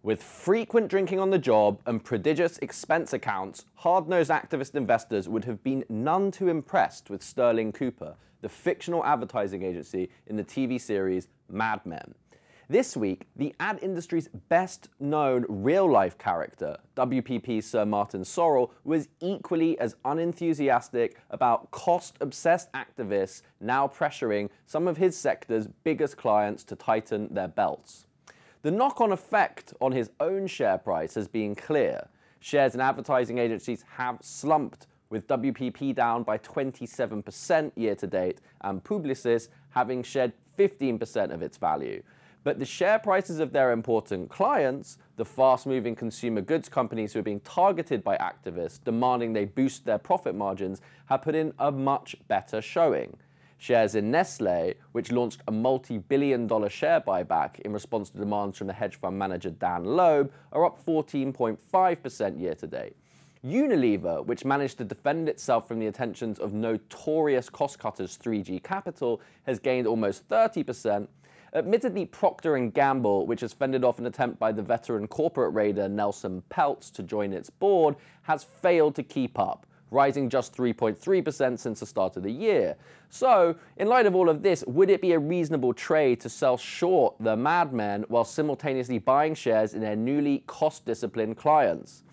With frequent drinking on the job and prodigious expense accounts, hard-nosed activist investors would have been none too impressed with Sterling Cooper, the fictional advertising agency in the TV series Mad Men. This week, the ad industry's best-known real-life character, WPP's Sir Martin Sorrell, was equally as unenthusiastic about cost-obsessed activists now pressuring some of his sector's biggest clients to tighten their belts. The knock-on effect on his own share price has been clear. Shares in advertising agencies have slumped, with WPP down by 27% year-to-date and Publicis having shed 15% of its value. But the share prices of their important clients, the fast-moving consumer goods companies who are being targeted by activists demanding they boost their profit margins, have put in a much better showing. Shares in Nestlé, which launched a multi-billion-dollar share buyback in response to demands from the hedge fund manager Dan Loeb, are up 14.5% year-to-date. Unilever, which managed to defend itself from the attentions of notorious cost-cutters 3G Capital, has gained almost 30%. Admittedly, Procter & Gamble, which has fended off an attempt by the veteran corporate raider Nelson Peltz to join its board, has failed to keep up, rising just 3.3% since the start of the year. So, in light of all of this, would it be a reasonable trade to sell short the Mad Men while simultaneously buying shares in their newly cost-disciplined clients?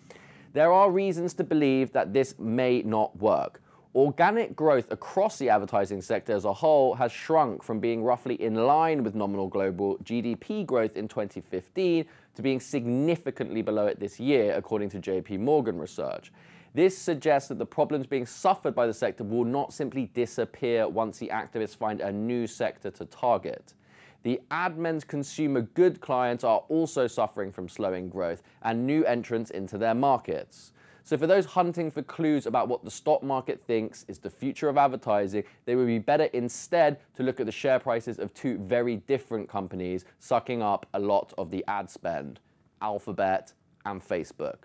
There are reasons to believe that this may not work. Organic growth across the advertising sector as a whole has shrunk from being roughly in line with nominal global GDP growth in 2015 to being significantly below it this year, according to JP Morgan research. This suggests that the problems being suffered by the sector will not simply disappear once the activists find a new sector to target. The ad men's consumer good clients are also suffering from slowing growth and new entrants into their markets. So for those hunting for clues about what the stock market thinks is the future of advertising, they would be better instead to look at the share prices of two very different companies sucking up a lot of the ad spend: Alphabet and Facebook.